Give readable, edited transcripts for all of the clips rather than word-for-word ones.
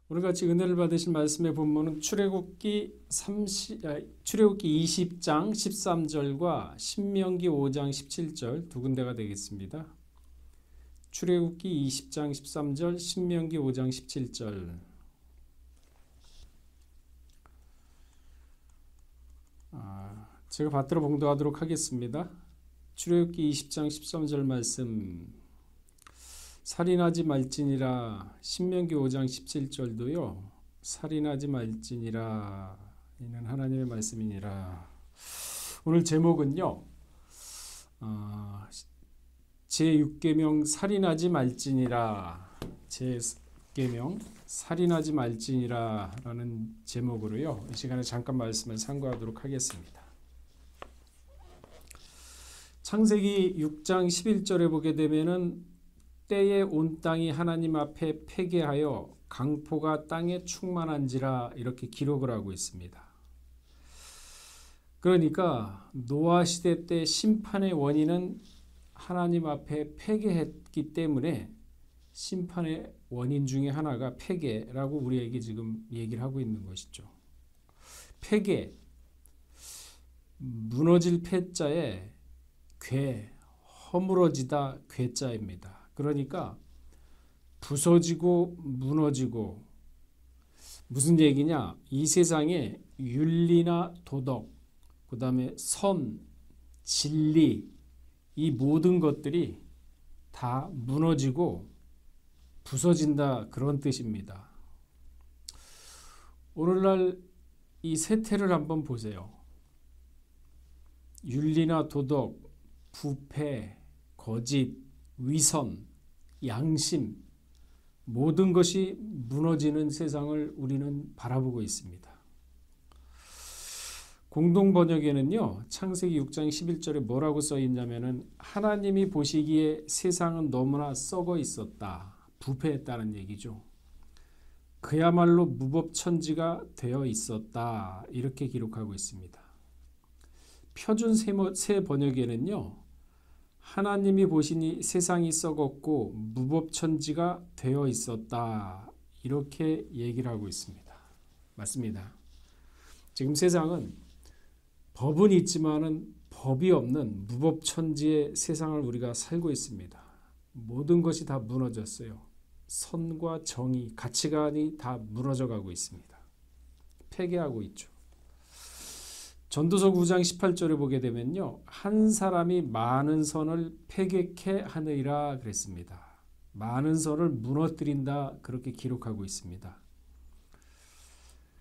오늘 같이 은혜를 받으실 말씀의 본문은 출애굽기 20장 13절과 신명기 5장 17절 두 군데가 되겠습니다. 출애굽기 20장 13절, 신명기 5장 17절. 제가 받들어 봉독하도록 하겠습니다. 출애굽기 20장 13절 말씀, 살인하지 말지니라. 신명기 5장 17절도요. 살인하지 말지니라. 이는 하나님의 말씀이니라. 오늘 제목은요. 제6계명 살인하지 말지니라. 제6계명 살인하지 말지니라 라는 제목으로요. 이 시간에 잠깐 말씀을 상고하도록 하겠습니다. 창세기 6장 11절에 보게 되면은 때에 온 땅이 하나님 앞에 패개하여 강포가 땅에 충만한지라 이렇게 기록을 하고 있습니다. 그러니까 노아 시대 때 심판의 원인은 하나님 앞에 패개했기 때문에 심판의 원인 중에 하나가 패개라고 우리에게 지금 얘기를 하고 있는 것이죠. 패개, 무너질 패자에 괴, 허물어지다 괴자입니다. 그러니까 부서지고 무너지고, 무슨 얘기냐? 이 세상에 윤리나 도덕, 그 다음에 선, 진리, 이 모든 것들이 다 무너지고 부서진다, 그런 뜻입니다. 오늘날 이 세태를 한번 보세요. 윤리나 도덕, 부패, 거짓, 위선, 양심, 모든 것이 무너지는 세상을 우리는 바라보고 있습니다. 공동번역에는요, 창세기 6장 11절에 뭐라고 써 있냐면은 하나님이 보시기에 세상은 너무나 썩어 있었다, 부패했다는 얘기죠. 그야말로 무법천지가 되어 있었다, 이렇게 기록하고 있습니다. 표준 새 번역에는요, 하나님이 보시니 세상이 썩었고 무법천지가 되어 있었다, 이렇게 얘기를 하고 있습니다. 맞습니다. 지금 세상은 법은 있지만은 법이 없는 무법천지의 세상을 우리가 살고 있습니다. 모든 것이 다 무너졌어요. 선과 정의, 가치관이 다 무너져 가고 있습니다. 폐괴하고 있죠. 전도서 9장 18절에 보게 되면요, 한 사람이 많은 선을 패괴케 하느니라 그랬습니다. 많은 선을 무너뜨린다, 그렇게 기록하고 있습니다.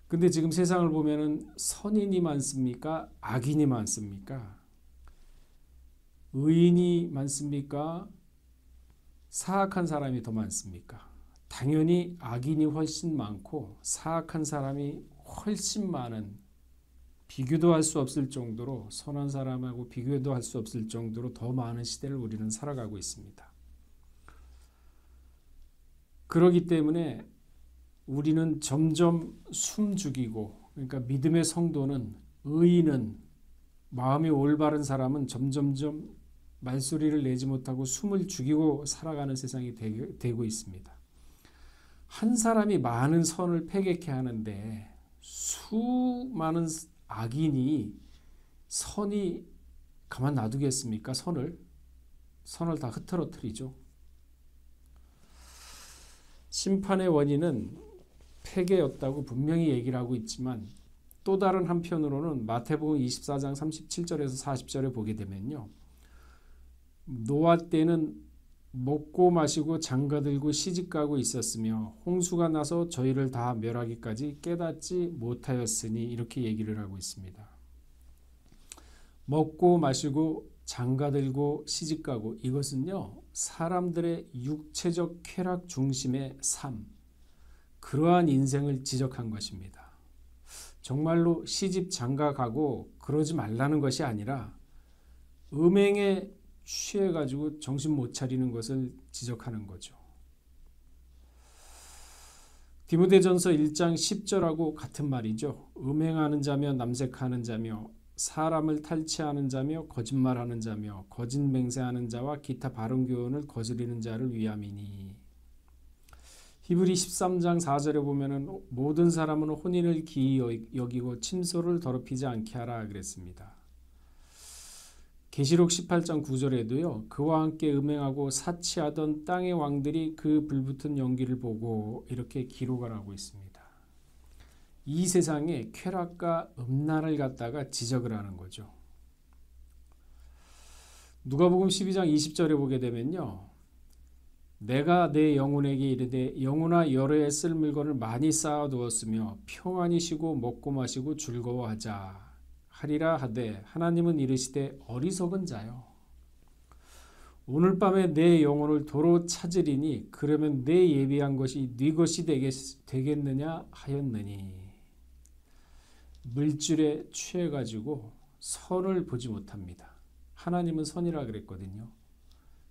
근데 지금 세상을 보면은 선인이 많습니까? 악인이 많습니까? 의인이 많습니까? 사악한 사람이 더 많습니까? 당연히 악인이 훨씬 많고 사악한 사람이 훨씬 많은, 비교도 할 수 없을 정도로, 선한 사람하고 비교도 할 수 없을 정도로 더 많은 시대를 우리는 살아가고 있습니다. 그렇기 때문에 우리는 점점 숨죽이고, 그러니까 믿음의 성도는, 의인은, 마음이 올바른 사람은 점점점 말소리를 내지 못하고 숨을 죽이고 살아가는 세상이 되고 있습니다. 한 사람이 많은 선을 패괴케 하는데 수많은 악인이 선이 가만 놔두겠습니까? 선을 다 흐트러뜨리죠. 심판의 원인은 패괴였다고 분명히 얘기를 하고 있지만, 또 다른 한편으로는 마태복음 24장 37절에서 40절에 보게 되면요, 노아 때는 먹고 마시고 장가들고 시집가고 있었으며 홍수가 나서 저희를 다 멸하기까지 깨닫지 못하였으니, 이렇게 얘기를 하고 있습니다. 먹고 마시고 장가들고 시집가고, 이것은요, 사람들의 육체적 쾌락 중심의 삶, 그러한 인생을 지적한 것입니다. 정말로 시집 장가가고 그러지 말라는 것이 아니라 음행에 취해가지고 정신 못 차리는 것을 지적하는 거죠. 디모데전서 1장 10절하고 같은 말이죠. 음행하는 자며 남색하는 자며 사람을 탈취하는 자며 거짓말하는 자며 거짓 맹세하는 자와 기타 바른 교훈을 거스리는 자를 위함이니. 히브리 13장 4절에 보면은 모든 사람은 혼인을 기이 여기고 침소를 더럽히지 않게 하라 그랬습니다. 계시록 18장 9절에도요. 그와 함께 음행하고 사치하던 땅의 왕들이 그 불붙은 연기를 보고 이렇게 기록을 하고 있습니다. 이 세상에 쾌락과 음란을 갖다가 지적을 하는 거죠. 누가복음 12장 20절에 보게 되면요. 내가 내 영혼에게 이르되 영혼아 여러 해 쓸 물건을 많이 쌓아두었으며 평안히 쉬고 먹고 마시고 즐거워하자 하리라 하되 하나님은 이르시되 어리석은 자여 오늘 밤에 내 영혼을 도로 찾으리니 그러면 내 예비한 것이 네 것이 되겠느냐 하였느니 물줄에 취해가지고 선을 보지 못합니다. 하나님은 선이라 그랬거든요.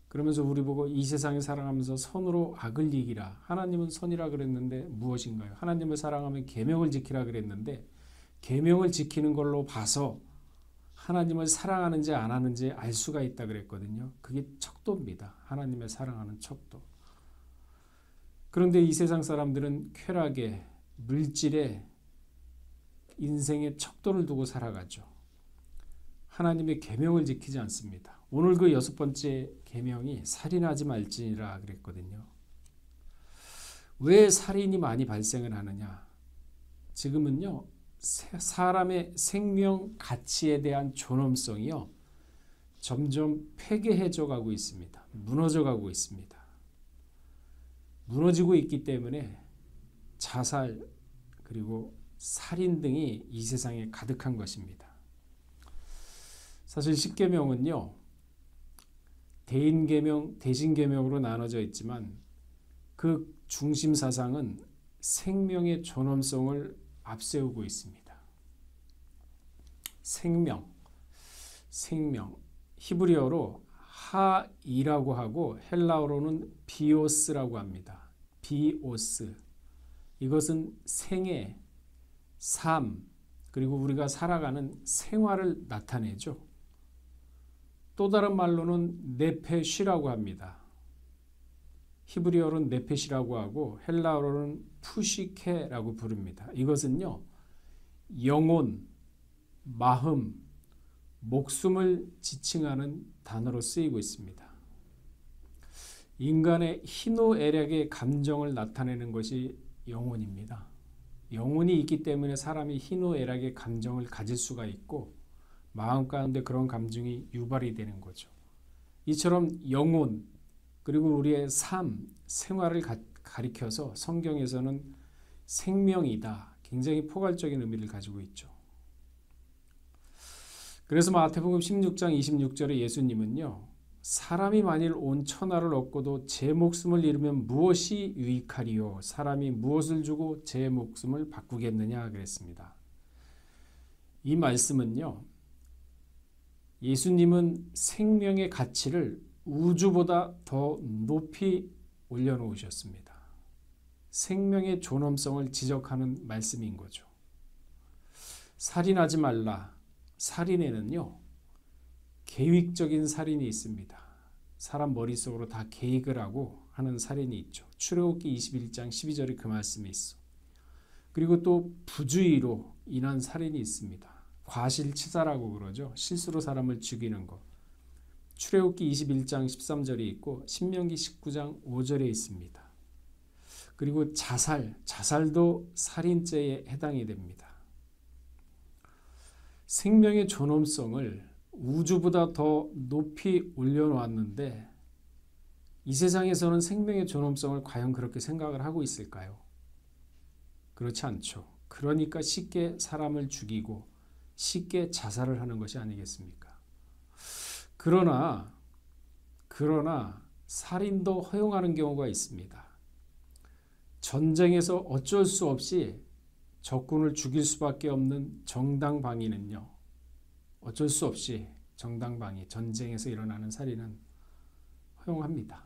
그러면서 우리 보고 이 세상에 살아가면서 선으로 악을 이기라. 하나님은 선이라 그랬는데 무엇인가요? 하나님을 사랑하면 계명을 지키라 그랬는데 계명을 지키는 걸로 봐서 하나님을 사랑하는지 안 하는지 알 수가 있다 그랬거든요. 그게 척도입니다. 하나님을 사랑하는 척도. 그런데 이 세상 사람들은 쾌락에 물질에 인생의 척도를 두고 살아가죠. 하나님의 계명을 지키지 않습니다. 오늘 그 6번째 계명이 살인하지 말지니라 그랬거든요. 왜 살인이 많이 발생을 하느냐? 지금은요. 사람의 생명 가치에 대한 존엄성이요. 점점 폐괴해져 가고 있습니다. 무너져 가고 있습니다. 무너지고 있기 때문에 자살 그리고 살인 등이 이 세상에 가득한 것입니다. 사실 십계명은요. 대인계명, 대신계명으로 나눠져 있지만 그 중심 사상은 생명의 존엄성을 앞세우고 있습니다. 생명. 히브리어로 하이라고 하고 헬라어로는 비오스라고 합니다. 비오스. 이것은 생애, 삶, 그리고 우리가 살아가는 생활을 나타내죠. 또 다른 말로는 네페시라고 합니다. 히브리어로는 네페시라고 하고 헬라어로는 푸시케라고 부릅니다. 이것은요. 영혼, 마음, 목숨을 지칭하는 단어로 쓰이고 있습니다. 인간의 희노애락의 감정을 나타내는 것이 영혼입니다. 영혼이 있기 때문에 사람이 희노애락의 감정을 가질 수가 있고 마음 가운데 그런 감정이 유발이 되는 거죠. 이처럼 영혼 그리고 우리의 삶, 생활을 가리켜서 성경에서는 생명이다. 굉장히 포괄적인 의미를 가지고 있죠. 그래서 마태복음 16장 26절에 예수님은요. 사람이 만일 온 천하를 얻고도 제 목숨을 잃으면 무엇이 유익하리요? 사람이 무엇을 주고 제 목숨을 바꾸겠느냐 그랬습니다. 이 말씀은요. 예수님은 생명의 가치를 우주보다 더 높이 올려놓으셨습니다. 생명의 존엄성을 지적하는 말씀인 거죠. 살인하지 말라. 살인에는요. 계획적인 살인이 있습니다. 사람 머릿속으로 다 계획을 하고 하는 살인이 있죠. 출애굽기 21장 12절에 그 말씀이 있어. 그리고 또 부주의로 인한 살인이 있습니다. 과실치사라고 그러죠. 실수로 사람을 죽이는 것. 출애굽기 21장 13절에 있고 신명기 19장 5절에 있습니다. 그리고 자살도 살인죄에 해당이 됩니다. 생명의 존엄성을 우주보다 더 높이 올려놓았는데 이 세상에서는 생명의 존엄성을 과연 그렇게 생각을 하고 있을까요? 그렇지 않죠. 그러니까 쉽게 사람을 죽이고 쉽게 자살을 하는 것이 아니겠습니까? 그러나 살인도 허용하는 경우가 있습니다. 전쟁에서 어쩔 수 없이 적군을 죽일 수밖에 없는 정당방위는요. 어쩔 수 없이 정당방위, 전쟁에서 일어나는 살인은 허용합니다.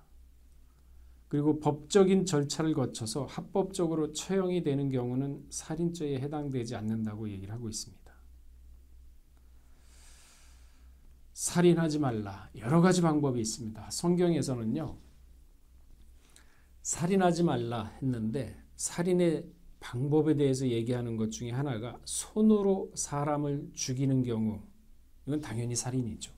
그리고 법적인 절차를 거쳐서 합법적으로 처형이 되는 경우는 살인죄에 해당되지 않는다고 얘기를 하고 있습니다. 살인하지 말라. 여러 가지 방법이 있습니다. 성경에서는요. 살인하지 말라 했는데 살인의 방법에 대해서 얘기하는 것 중에 하나가 손으로 사람을 죽이는 경우, 이건 당연히 살인이죠.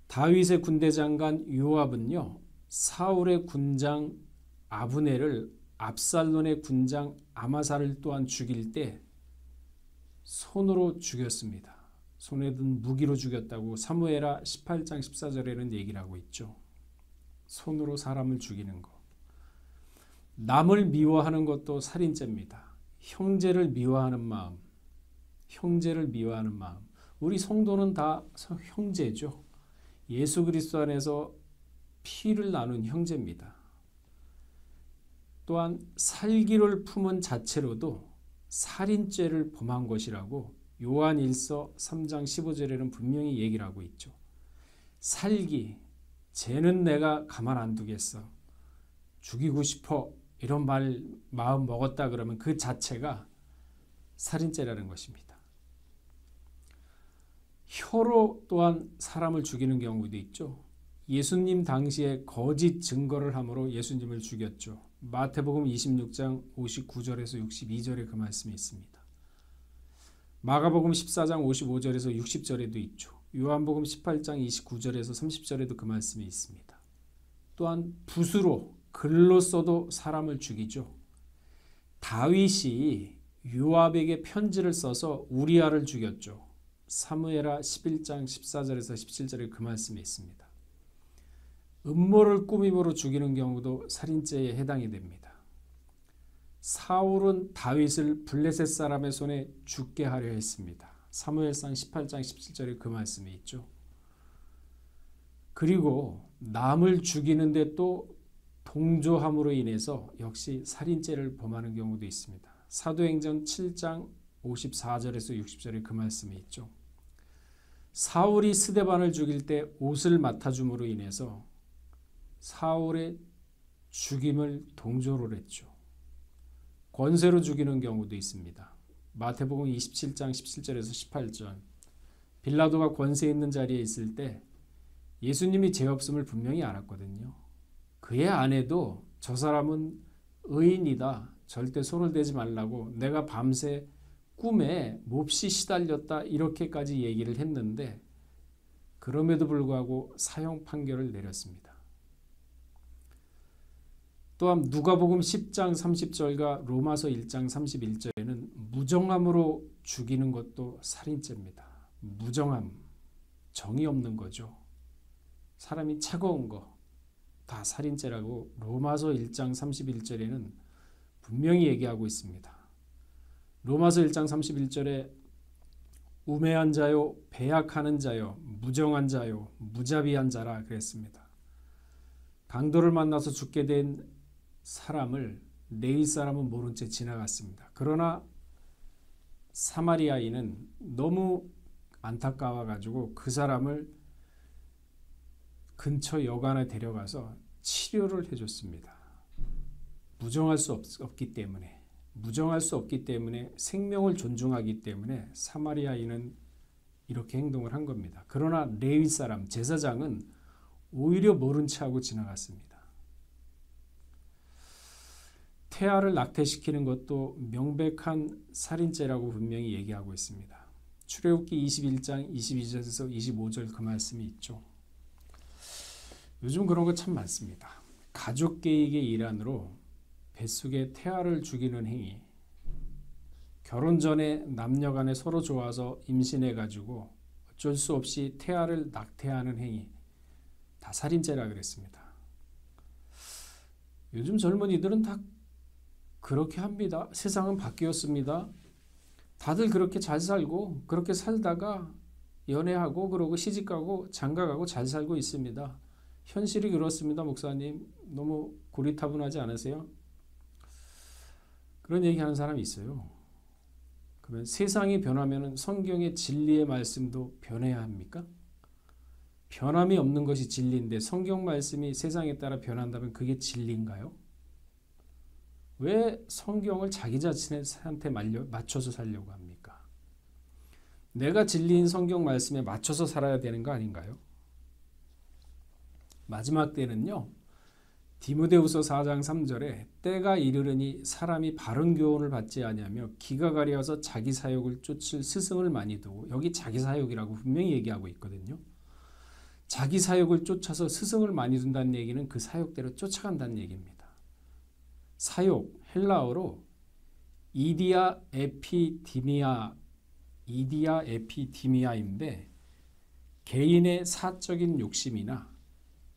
다윗의 군대 장관 요압은요, 사울의 군장 아브넬을 압살론의 군장 아마사를 또한 죽일 때 손으로 죽였습니다. 손에 든 무기로 죽였다고 사무엘하 18장 14절에는 얘기를 하고 있죠. 손으로 사람을 죽이는 거. 남을 미워하는 것도 살인죄입니다. 형제를 미워하는 마음, 형제를 미워하는 마음. 우리 성도는 다 형제죠. 예수 그리스도 안에서 피를 나눈 형제입니다. 또한 살기를 품은 자체로도 살인죄를 범한 것이라고 요한 1서 3장 15절에는 분명히 얘기를 하고 있죠. 살기, 쟤는 내가 가만 안 두겠어. 죽이고 싶어. 이런 마음 먹었다 그러면 그 자체가 살인죄라는 것입니다. 혀로 또한 사람을 죽이는 경우도 있죠. 예수님 당시에 거짓 증거를 함으로 예수님을 죽였죠. 마태복음 26장 59절에서 62절에 그 말씀이 있습니다. 마가복음 14장 55절에서 60절에도 있죠. 요한복음 18장 29절에서 30절에도 그 말씀이 있습니다. 또한 붓으로 글로 써도 사람을 죽이죠. 다윗이 요압에게 편지를 써서 우리아를 죽였죠. 사무엘하 11장 14절에서 17절에 그 말씀이 있습니다. 음모를 꾸밈으로 죽이는 경우도 살인죄에 해당이 됩니다. 사울은 다윗을 블레셋 사람의 손에 죽게 하려 했습니다. 사무엘상 18장 17절에 그 말씀이 있죠. 그리고 남을 죽이는데 또 동조함으로 인해서 역시 살인죄를 범하는 경우도 있습니다. 사도행전 7장 54절에서 60절에 그 말씀이 있죠. 사울이 스데반을 죽일 때 옷을 맡아줌으로 인해서 사울의 죽임을 동조를 했죠. 권세로 죽이는 경우도 있습니다. 마태복음 27장 17절에서 18절. 빌라도가 권세 있는 자리에 있을 때 예수님이 죄 없음을 분명히 알았거든요. 그의 아내도 저 사람은 의인이다. 절대 손을 대지 말라고 내가 밤새 꿈에 몹시 시달렸다. 이렇게까지 얘기를 했는데 그럼에도 불구하고 사형 판결을 내렸습니다. 또한 누가복음 10장 30절과 로마서 1장 31절에는 무정함으로 죽이는 것도 살인죄입니다. 무정함, 정이 없는 거죠. 사람이 차가운 거 다 살인죄라고 로마서 1장 31절에는 분명히 얘기하고 있습니다. 로마서 1장 31절에 우매한 자요, 배약하는 자요, 무정한 자요, 무자비한 자라 그랬습니다. 강도를 만나서 죽게 된 사람을 네이 사람은 모른 채 지나갔습니다. 그러나 사마리아인은 너무 안타까워가지고 그 사람을 근처 여관에 데려가서 치료를 해줬습니다. 무정할 수 없기 때문에 생명을 존중하기 때문에 사마리아인은 이렇게 행동을 한 겁니다. 그러나 레위 사람 제사장은 오히려 모른 채 하고 지나갔습니다. 태아를 낙태시키는 것도 명백한 살인죄라고 분명히 얘기하고 있습니다. 출애굽기 21장 22절에서 25절 그 말씀이 있죠. 요즘 그런 거 참 많습니다. 가족 계획의 일환으로 뱃속에 태아를 죽이는 행위, 결혼 전에 남녀 간에 서로 좋아서 임신해가지고 어쩔 수 없이 태아를 낙태하는 행위, 다 살인죄라 그랬습니다. 요즘 젊은이들은 다 그렇게 합니다. 세상은 바뀌었습니다. 다들 그렇게 잘 살고 그렇게 살다가 연애하고 그러고 시집가고 장가가고 잘 살고 있습니다. 현실이 그렇습니다. 목사님 너무 고리타분하지 않으세요? 그런 얘기하는 사람이 있어요. 그러면 세상이 변하면 성경의 진리의 말씀도 변해야 합니까? 변함이 없는 것이 진리인데 성경 말씀이 세상에 따라 변한다면 그게 진리인가요? 왜 성경을 자기 자신한테 맞춰서 살려고 합니까? 내가 진리인 성경 말씀에 맞춰서 살아야 되는 거 아닌가요? 마지막 때는요. 디모데후서 4장 3절에 때가 이르르니 사람이 바른 교훈을 받지 아니하며 기가 가려서 자기 사욕을 쫓을 스승을 많이 두고, 여기 자기 사욕이라고 분명히 얘기하고 있거든요. 자기 사욕을 쫓아서 스승을 많이 둔다는 얘기는 그 사욕대로 쫓아간다는 얘기입니다. 사욕, 헬라어로 이디아 에피디미아인데 개인의 사적인 욕심이나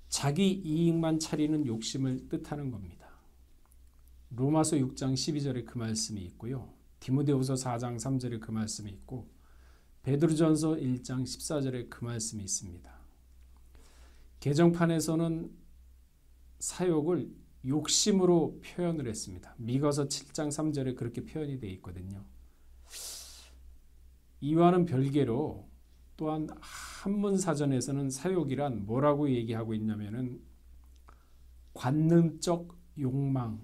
자기 이익만 차리는 욕심을 뜻하는 겁니다. 로마서 6장 12절에 그 말씀이 있고요. 디모데후서 4장 3절에 그 말씀이 있고 베드로전서 1장 14절에 그 말씀이 있습니다. 개정판에서는 사욕을 욕심으로 표현을 했습니다. 미가서 7장 3절에 그렇게 표현이 되어 있거든요. 이와는 별개로 또한 한문사전에서는 사욕이란 뭐라고 얘기하고 있냐면은 관능적 욕망,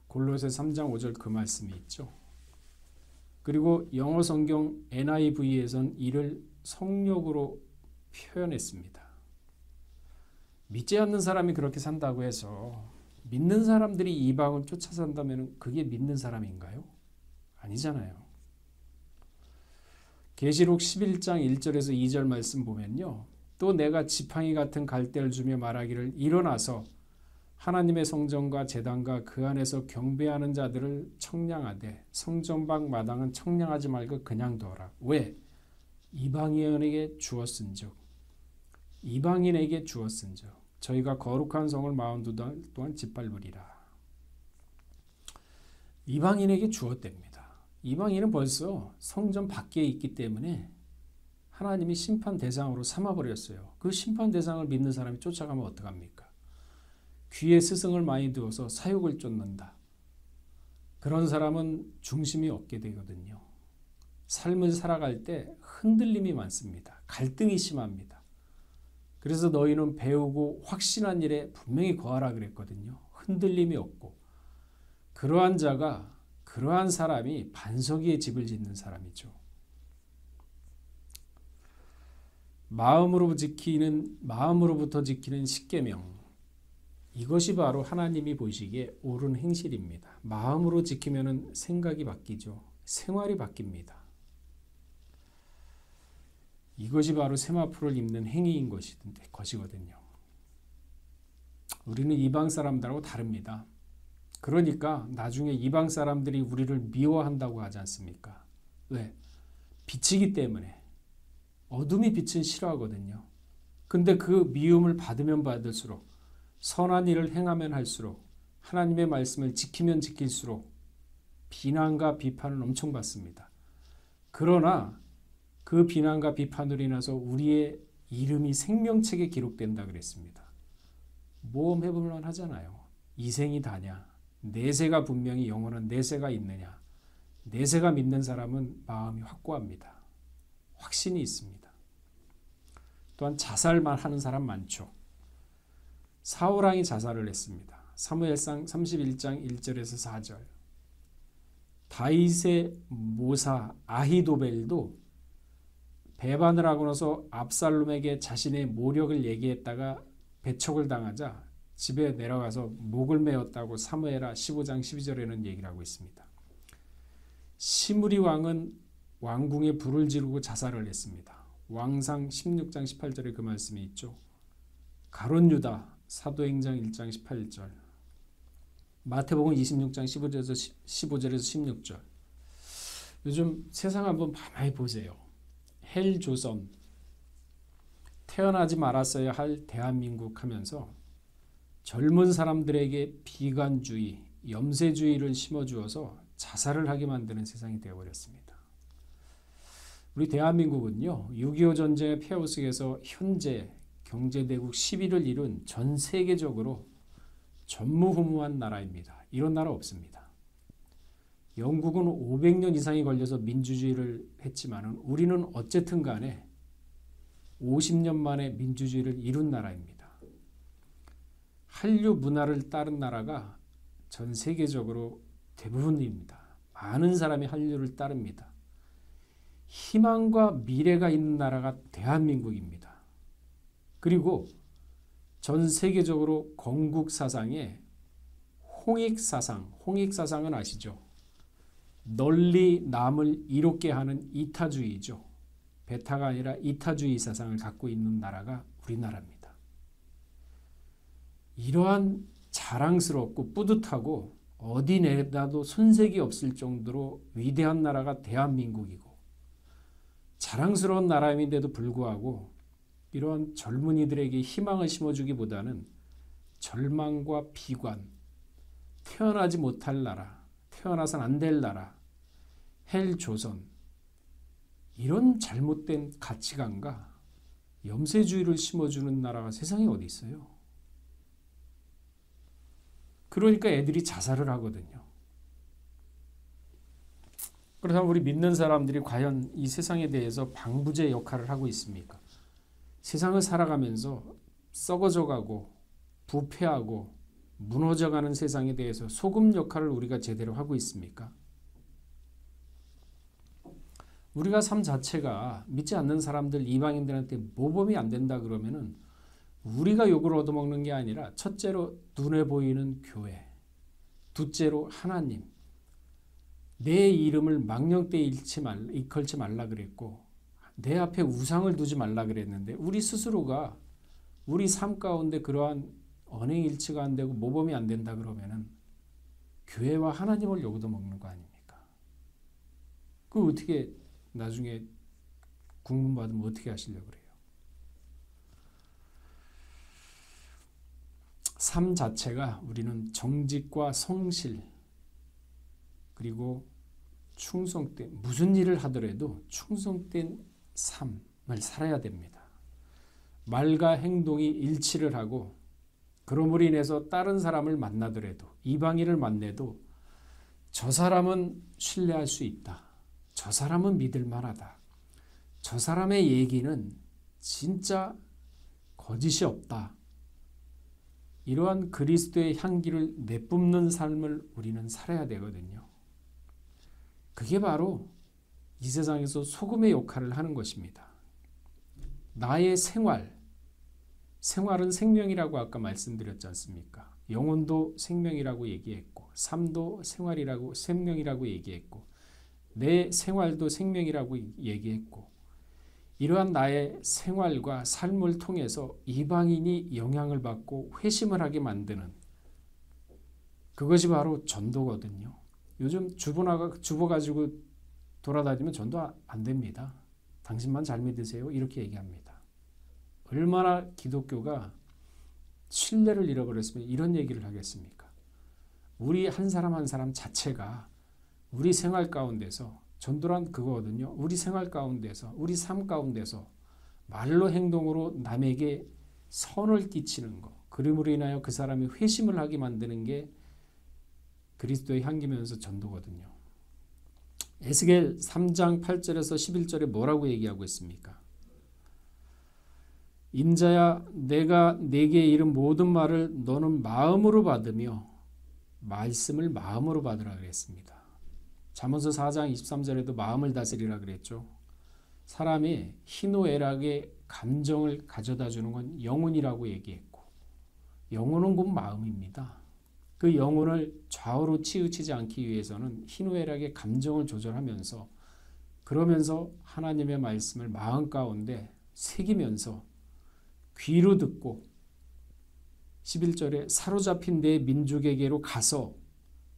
골로새 3장 5절 그 말씀이 있죠. 그리고 영어 성경 NIV에선 이를 성욕으로 표현했습니다. 믿지 않는 사람이 그렇게 산다고 해서 믿는 사람들이 이방을 쫓아 산다면 그게 믿는 사람인가요? 아니잖아요. 계시록 11장 1절에서 2절 말씀 보면요. 또 내가 지팡이 같은 갈대를 주며 말하기를 일어나서 하나님의 성전과 제단과 그 안에서 경배하는 자들을 청량하되 성전 밖 마당은 청량하지 말고 그냥 둬라. 왜? 이방인에게 주었은즉 저희가 거룩한 성을 42달 동안 짓밟으리라. 이방인에게 주었답니다. 이방인은 벌써 성전 밖에 있기 때문에 하나님이 심판 대상으로 삼아버렸어요. 그 심판 대상을 믿는 사람이 쫓아가면 어떡합니까? 귀에 스승을 많이 두어서 사욕을 쫓는다. 그런 사람은 중심이 없게 되거든요. 삶을 살아갈 때 흔들림이 많습니다. 갈등이 심합니다. 그래서 너희는 배우고 확신한 일에 분명히 거하라 그랬거든요. 흔들림이 없고 그러한 사람이 반석 위에 집을 짓는 사람이죠. 마음으로부터 지키는 십계명, 이것이 바로 하나님이 보시기에 옳은 행실입니다. 마음으로 지키면 생각이 바뀌죠. 생활이 바뀝니다. 이것이 바로 세마포를 입는 행위인 것이거든요. 우리는 이방 사람들하고 다릅니다. 그러니까 나중에 이방 사람들이 우리를 미워한다고 하지 않습니까? 왜? 빛이기 때문에. 어둠이 빛은 싫어하거든요. 근데 그 미움을 받으면 받을수록 선한 일을 행하면 할수록 하나님의 말씀을 지키면 지킬수록 비난과 비판을 엄청 받습니다. 그러나 그 비난과 비판으로 인해서 우리의 이름이 생명책에 기록된다 그랬습니다. 모험해볼만 하잖아요. 이생이 다냐? 내세가 분명히 영원한 내세가 있느냐? 내세가 믿는 사람은 마음이 확고합니다. 확신이 있습니다. 또한 자살만 하는 사람 많죠. 사울왕이 자살을 했습니다. 사무엘상 31장 1절에서 4절. 다윗의 모사 아히도벨도 배반을 하고 나서 압살롬에게 자신의 모력을 얘기했다가 배척을 당하자 집에 내려가서 목을 메었다고 사무엘하 15장 12절에는 얘기를 하고 있습니다. 시므리 왕은 왕궁에 불을 지르고 자살을 했습니다. 왕상 16장 18절에 그 말씀이 있죠. 가룟 유다 사도행전 1장 18절, 마태복음 26장 15절에서 16절. 요즘 세상 한번 가만히 보세요. 헬조선, 태어나지 말았어야 할 대한민국 하면서 젊은 사람들에게 비관주의, 염세주의를 심어주어서 자살을 하게 만드는 세상이 되어버렸습니다. 우리 대한민국은요, 6.25 전쟁의 폐허 속에서 현재 경제대국 10위를 이룬 전 세계적으로 전무후무한 나라입니다. 이런 나라 없습니다. 영국은 500년 이상이 걸려서 민주주의를 했지만 우리는 어쨌든 간에 50년 만에 민주주의를 이룬 나라입니다. 한류 문화를 따른 나라가 전 세계적으로 대부분입니다. 많은 사람이 한류를 따릅니다. 희망과 미래가 있는 나라가 대한민국입니다. 그리고 전 세계적으로 건국 사상에 홍익사상, 홍익사상은 아시죠? 널리 남을 이롭게 하는 이타주의죠. 베타가 아니라 이타주의 사상을 갖고 있는 나라가 우리나라입니다. 이러한 자랑스럽고 뿌듯하고 어디 내다도 손색이 없을 정도로 위대한 나라가 대한민국이고 자랑스러운 나라임인데도 불구하고 이러한 젊은이들에게 희망을 심어주기보다는 절망과 비관, 태어나지 못할 나라, 태어나선 안 될 나라, 헬조선, 이런 잘못된 가치관과 염세주의를 심어주는 나라가 세상에 어디 있어요? 그러니까 애들이 자살을 하거든요. 그렇다면 우리 믿는 사람들이 과연 이 세상에 대해서 방부제 역할을 하고 있습니까? 세상을 살아가면서 썩어져가고 부패하고 무너져가는 세상에 대해서 소금 역할을 우리가 제대로 하고 있습니까? 우리가 삶 자체가 믿지 않는 사람들, 이방인들한테 모범이 안 된다 그러면은 우리가 욕을 얻어먹는 게 아니라 첫째로 눈에 보이는 교회, 둘째로 하나님, 내 이름을 망령되이 일컬지 말라 그랬고 내 앞에 우상을 두지 말라 그랬는데 우리 스스로가 우리 삶 가운데 그러한 언행일치가 안 되고 모범이 안 된다 그러면은 교회와 하나님을 욕 얻어먹는 거 아닙니까? 그 어떻게 나중에 국문받으면 어떻게 하시려고 그래요? 삶 자체가 우리는 정직과 성실 그리고 충성된 무슨 일을 하더라도 충성된 삶을 살아야 됩니다. 말과 행동이 일치를 하고 그러므로 인해서 다른 사람을 만나더라도 이방인을 만나도 저 사람은 신뢰할 수 있다. 저 사람은 믿을 만하다. 저 사람의 얘기는 진짜 거짓이 없다. 이러한 그리스도의 향기를 내뿜는 삶을 우리는 살아야 되거든요. 그게 바로 이 세상에서 소금의 역할을 하는 것입니다. 나의 생활은 생명이라고 아까 말씀드렸지 않습니까? 영혼도 생명이라고 얘기했고 삶도 생명이라고 얘기했고 내 생활도 생명이라고 얘기했고 이러한 나의 생활과 삶을 통해서 이방인이 영향을 받고 회심을 하게 만드는 그것이 바로 전도거든요. 요즘 주보 가지고 돌아다니면 전도 안 됩니다. 당신만 잘 믿으세요. 이렇게 얘기합니다. 얼마나 기독교가 신뢰를 잃어버렸으면 이런 얘기를 하겠습니까? 우리 한 사람 한 사람 자체가 우리 생활 가운데서 전도란 그거거든요. 우리 생활 가운데서 우리 삶 가운데서 말로 행동으로 남에게 선을 끼치는 것 그림으로 인하여 그 사람이 회심을 하게 만드는 게 그리스도의 향기면서 전도거든요. 에스겔 3장 8절에서 11절에 뭐라고 얘기하고 있습니까? 인자야 내가 네게 이른 모든 말을 너는 마음으로 받으며 말씀을 마음으로 받으라 그랬습니다. 잠언서 4장 23절에도 마음을 다스리라 그랬죠. 사람이 희노애락의 감정을 가져다 주는 건 영혼이라고 얘기했고 영혼은 곧 마음입니다. 그 영혼을 좌우로 치우치지 않기 위해서는 희노애락의 감정을 조절하면서 그러면서 하나님의 말씀을 마음 가운데 새기면서 귀로 듣고 11절에 사로잡힌 내 민족에게로 가서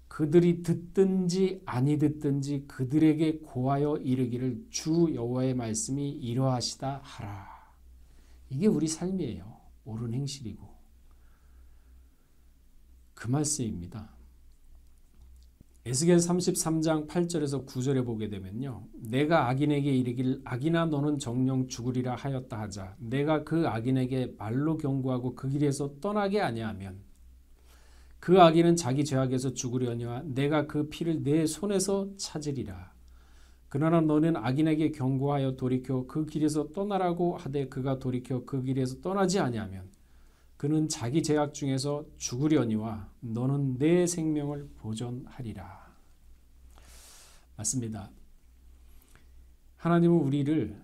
그들이 듣든지 아니 듣든지 그들에게 고하여 이르기를 주 여호와의 말씀이 이러하시다 하라. 이게 우리 삶이에요. 옳은 행실이고 그 말씀입니다. 에스겔 33장 8절에서 9절에 보게 되면요. 내가 악인에게 이르길 악인아 너는 정령 죽으리라 하였다 하자. 내가 그 악인에게 말로 경고하고 그 길에서 떠나게 아니하면 그 악인은 자기 죄악에서 죽으려니와 내가 그 피를 내 손에서 찾으리라. 그러나 너는 악인에게 경고하여 돌이켜 그 길에서 떠나라고 하되 그가 돌이켜 그 길에서 떠나지 아니하면 그는 자기 죄악 중에서 죽으려니와 너는 내 생명을 보존하리라. 맞습니다. 하나님은 우리를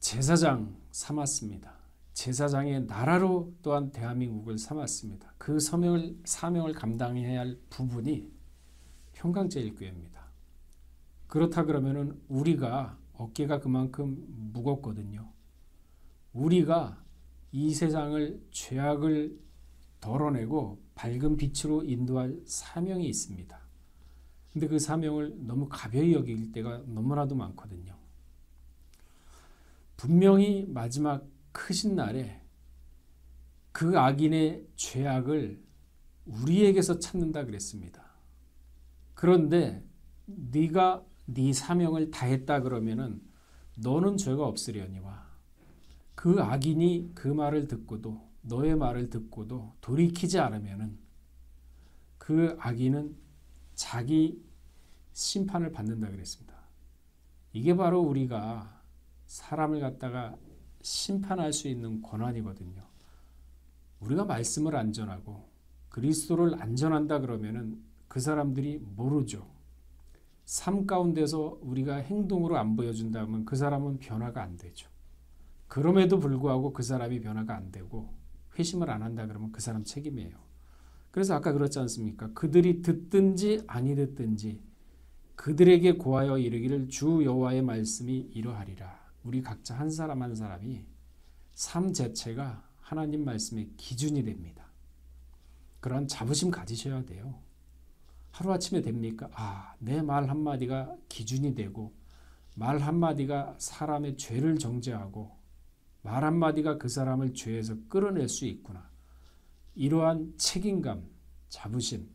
제사장 삼았습니다. 제사장의 나라로 또한 대한민국을 삼았습니다. 그 사명을 감당해야 할 부분이 평강제일교회입니다. 그렇다 그러면은 우리가 어깨가 그만큼 무겁거든요. 우리가 이 세상을 죄악을 덜어내고 밝은 빛으로 인도할 사명이 있습니다. 근데 그 사명을 너무 가벼이 여길 때가 너무나도 많거든요. 분명히 마지막 크신 날에 그 악인의 죄악을 우리에게서 찾는다 그랬습니다. 그런데 네가 네 사명을 다했다 그러면은 너는 죄가 없으려니와 그 악인이 그 말을 듣고도 너의 말을 듣고도 돌이키지 않으면은 그 악인은 자기 심판을 받는다 그랬습니다. 이게 바로 우리가 사람을 갖다가 심판할 수 있는 권한이거든요. 우리가 말씀을 안 전하고 그리스도를 안 전한다 그러면은 그 사람들이 모르죠. 삶 가운데서 우리가 행동으로 안 보여준다면 그 사람은 변화가 안 되죠. 그럼에도 불구하고 그 사람이 변화가 안 되고 회심을 안 한다 그러면 그 사람 책임이에요. 그래서 아까 그렇지 않습니까? 그들이 듣든지 아니 듣든지 그들에게 고하여 이르기를 주 여호와의 말씀이 이러하리라. 우리 각자 한 사람 한 사람이 삶 자체가 하나님 말씀의 기준이 됩니다. 그러한 자부심 가지셔야 돼요. 하루아침에 됩니까? 내 말 한마디가 기준이 되고 말 한마디가 사람의 죄를 정죄하고 말 한마디가 그 사람을 죄에서 끌어낼 수 있구나. 이러한 책임감, 자부심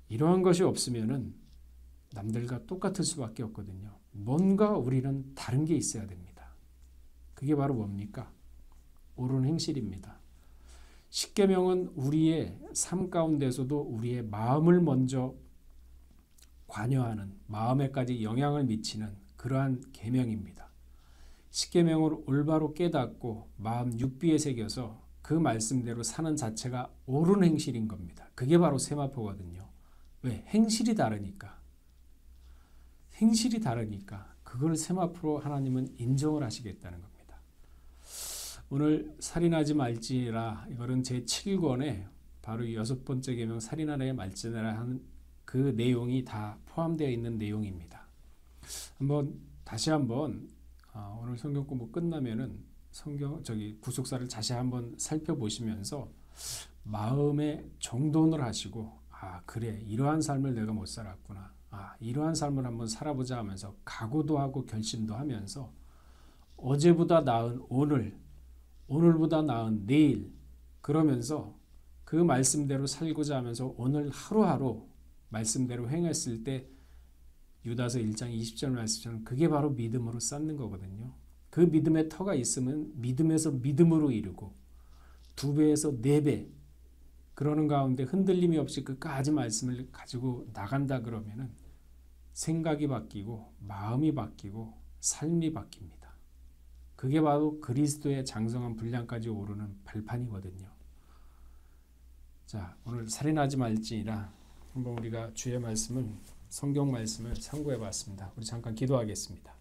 이러한 것이 없으면은 남들과 똑같을 수밖에 없거든요. 뭔가 우리는 다른 게 있어야 됩니다. 그게 바로 뭡니까? 옳은 행실입니다. 십계명은 우리의 삶 가운데서도 우리의 마음을 먼저 관여하는 마음에까지 영향을 미치는 그러한 계명입니다. 십계명을 올바로 깨닫고 마음 육비에 새겨서 그 말씀대로 사는 자체가 옳은 행실인 겁니다. 그게 바로 세마포거든요. 왜? 행실이 다르니까. 행실이 다르니까 그걸 세마포로 하나님은 인정을 하시겠다는 겁니다. 오늘 살인하지 말지니라 이거는 제7권에 바로 6번째 계명 살인하지 말지니라 하는 그 내용이 다 포함되어 있는 내용입니다. 다시 한번 오늘 성경 공부 끝나면은 구속사를 다시 한번 살펴보시면서 마음에 정돈을 하시고 그래 이러한 삶을 내가 못 살았구나. 이러한 삶을 한번 살아보자 하면서 각오도 하고 결심도 하면서 어제보다 나은 오늘, 오늘보다 나은 내일 그러면서 그 말씀대로 살고자 하면서 오늘 하루하루 말씀대로 행했을 때 유다서 1장 20절 말씀처럼 그게 바로 믿음으로 쌓는 거거든요. 그 믿음의 터가 있으면 믿음에서 믿음으로 이르고 2배에서 4배 그러는 가운데 흔들림이 없이 끝까지 말씀을 가지고 나간다 그러면은 생각이 바뀌고 마음이 바뀌고 삶이 바뀝니다. 그게 바로 그리스도의 장성한 분량까지 오르는 발판이거든요. 자, 오늘 살인하지 말지니라 한번 우리가 주의 말씀을 성경 말씀을 참고해 봤습니다. 우리 잠깐 기도하겠습니다.